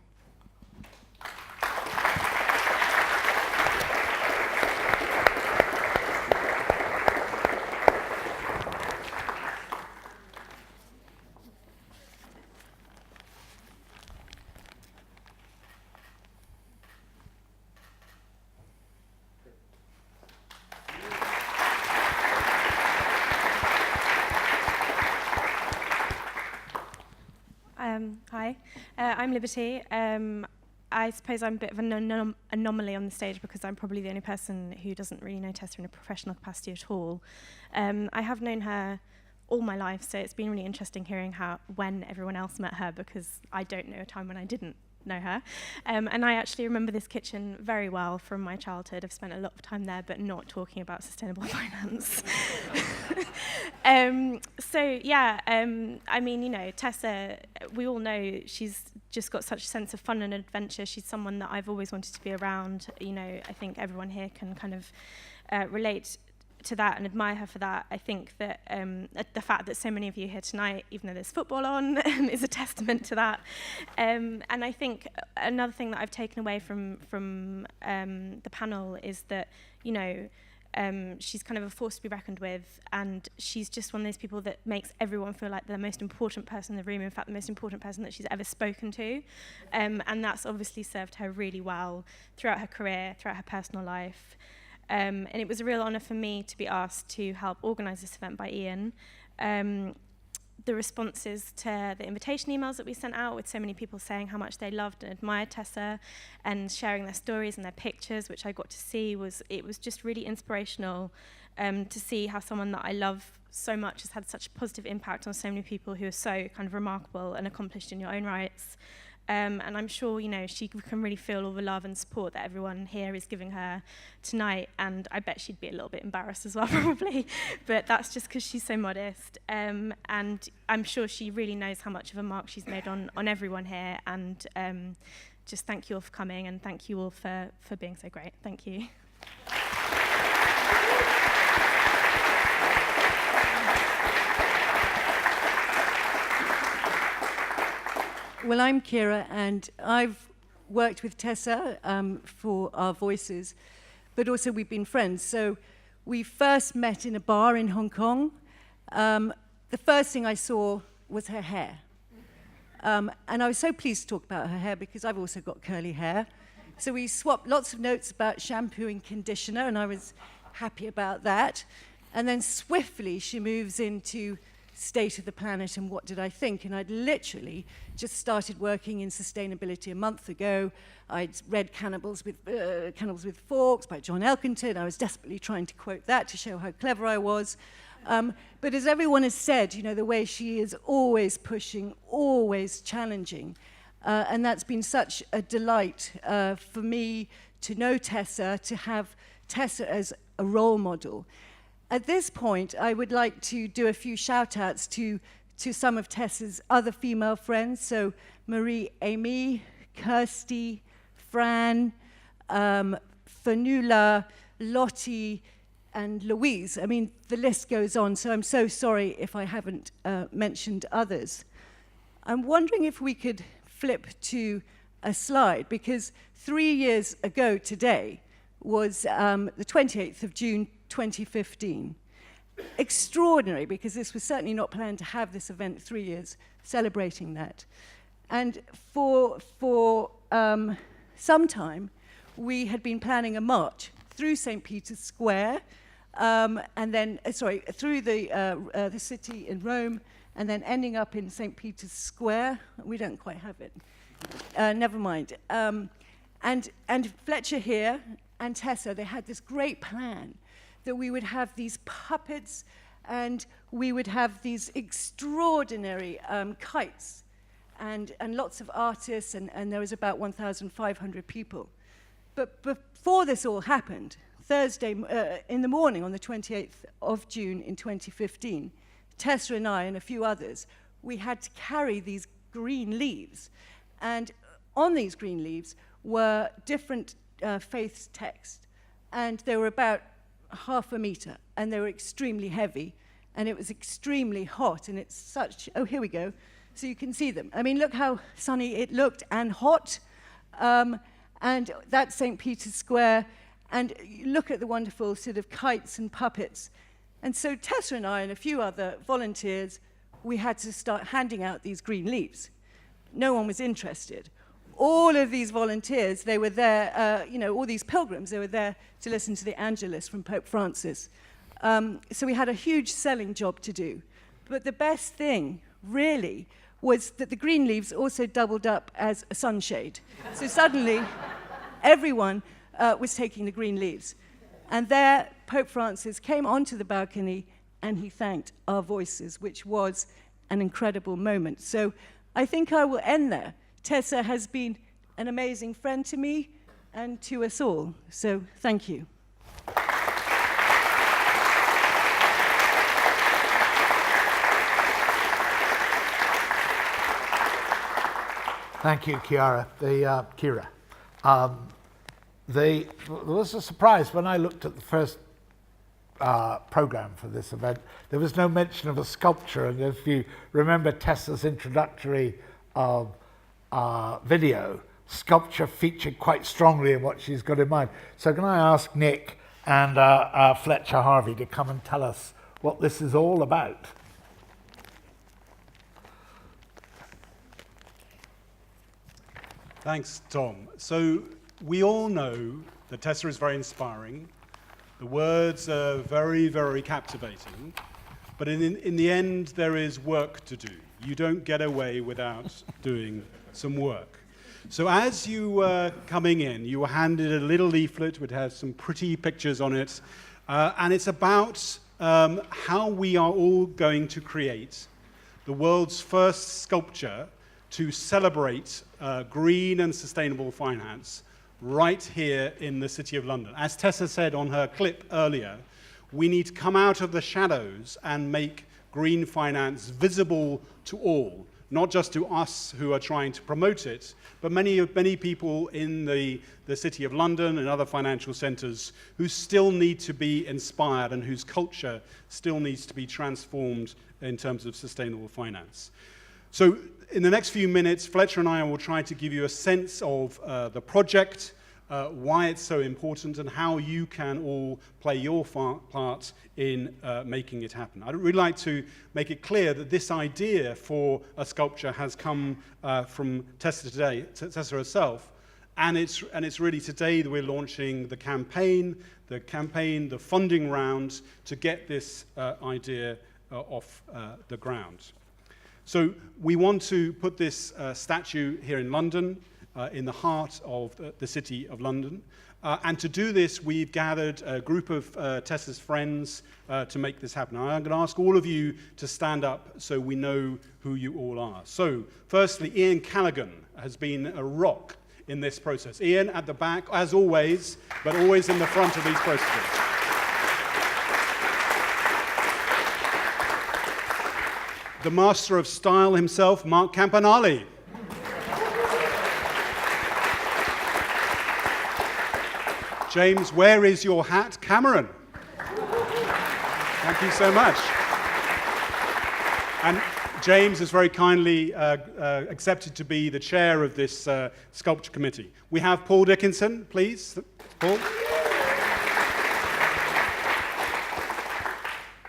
Hi, I'm Liberty. I suppose I'm a bit of an anomaly on the stage because I'm probably the only person who doesn't really know Tessa in a professional capacity at all. I have known her all my life, so it's been really interesting hearing when everyone else met her, because I don't know a time when I didn't know her. And I actually remember this kitchen very well from my childhood. I've spent a lot of time there, but not talking about sustainable finance. I mean, you know, Tessa, we all know she's just got such a sense of fun and adventure. She's someone that I've always wanted to be around. You know, I think everyone here can kind of relate to that and admire her for that. I think that the fact that so many of you here tonight, even though there's football on, is a testament to that. And I think another thing that I've taken away from the panel is that, you know, she's kind of a force to be reckoned with, and she's just one of those people that makes everyone feel like they're the most important person in the room, in fact, the most important person that she's ever spoken to. And that's obviously served her really well throughout her career, throughout her personal life. And it was a real honour for me to be asked to help organise this event by Ian. The responses to the invitation emails that we sent out, with so many people saying how much they loved and admired Tessa and sharing their stories and their pictures, which I got to see, was just really inspirational to see how someone that I love so much has had such a positive impact on so many people who are so kind of remarkable and accomplished in your own rights. And I'm sure, you know, she can really feel all the love and support that everyone here is giving her tonight. And I bet she'd be a little bit embarrassed as well, probably. But that's just because she's so modest. And I'm sure she really knows how much of a mark she's made on everyone here. And just thank you all for coming, and thank you all for being so great. Thank you. Well, I'm Kira, and I've worked with Tessa for our voices, but also we've been friends. So we first met in a bar in Hong Kong. The first thing I saw was her hair. And I was so pleased to talk about her hair because I've also got curly hair. So we swapped lots of notes about shampoo and conditioner, and I was happy about that. And then swiftly she moves into state of the planet and what did I think. And I'd literally just started working in sustainability a month ago. I'd read Cannibals with Forks by John Elkington. I was desperately trying to quote that to show how clever I was. But as everyone has said, you know, the way she is always pushing, always challenging. And that's been such a delight for me to know Tessa, to have Tessa as a role model. At this point, I would like to do a few shout-outs to some of Tessa's other female friends. So Marie Amy, Kirsty, Fran, Fanula, Lottie, and Louise. I mean, the list goes on, so I'm so sorry if I haven't mentioned others. I'm wondering if we could flip to a slide, because 3 years ago today was the 28th of June 2015. Extraordinary, because this was certainly not planned to have this event 3 years celebrating that. And for sometime, we had been planning a march through St. Peter's Square, and then, through the city in Rome, and then ending up in St. Peter's Square. We don't quite have it. Never mind. And Fletcher here and Tessa, they had this great plan that we would have these puppets and we would have these extraordinary kites and lots of artists, and there was about 1,500 people. But before this all happened, Thursday in the morning on the 28th of June in 2015, Tessa and I and a few others, we had to carry these green leaves. And on these green leaves were different faiths text. And they were about half a meter, and they were extremely heavy, and it was extremely hot, and it's such, oh, here we go. So you can see them. I mean, look how sunny it looked and hot. And that's St. Peter's Square. And look at the wonderful sort of kites and puppets. And so Tessa and I and a few other volunteers, we had to start handing out these green leaves. No one was interested. All of these volunteers, they were there, all these pilgrims, they were there to listen to the Angelus from Pope Francis. So we had a huge selling job to do. But the best thing, really, was that the green leaves also doubled up as a sunshade. So suddenly, everyone was taking the green leaves. And there, Pope Francis came onto the balcony and he thanked our voices, which was an incredible moment. So I think I will end there. Tessa has been an amazing friend to me and to us all. So thank you. Thank you, Kira. There was a surprise when I looked at the first program for this event. There was no mention of a sculpture, and if you remember Tessa's introductory video, sculpture featured quite strongly in what she's got in mind. So can I ask Nick and Fletcher Harvey to come and tell us what this is all about? Thanks, Tom. So we all know that Tessa is very inspiring. The words are very, very captivating. But in the end, there is work to do. You don't get away without doing some work. So as you were coming in, you were handed a little leaflet which has some pretty pictures on it. And it's about how we are all going to create the world's first sculpture to celebrate green and sustainable finance right here in the City of London. As Tessa said on her clip earlier, we need to come out of the shadows and make green finance visible to all, not just to us who are trying to promote it, but many people in the City of London and other financial centres who still need to be inspired and whose culture still needs to be transformed in terms of sustainable finance. So in the next few minutes, Fletcher and I will try to give you a sense of the project, why it's so important, and how you can all play your part in making it happen. I'd really like to make it clear that this idea for a sculpture has come from Tessa herself, and it's really today that we're launching the campaign, the funding round to get this idea off the ground. So we want to put this statue here in London, in the heart of the City of London. And to do this, we've gathered a group of Tessa's friends to make this happen. I'm going to ask all of you to stand up so we know who you all are. So, firstly, Ian Callaghan has been a rock in this process. Ian at the back, as always, but always in the front of these processes. The master of style himself, Mark Campanale. James, where is your hat? Cameron. Thank you so much. And James has very kindly accepted to be the chair of this sculpture committee. We have Paul Dickinson, please. Paul.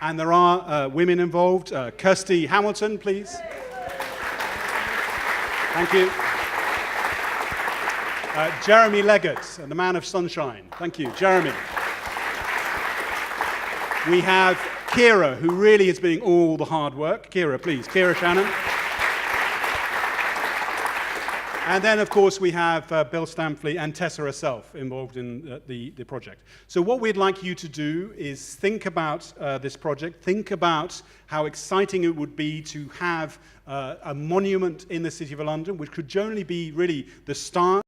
And there are women involved. Kirsty Hamilton, please. Thank you. Jeremy Leggett, the man of sunshine. Thank you, Jeremy. We have Kira, who really is doing all the hard work. Kira, please. Kira Shannon. And then, of course, we have Bill Stampley and Tessa herself involved in the project. So what we'd like you to do is think about this project, think about how exciting it would be to have a monument in the City of London, which could generally be really the start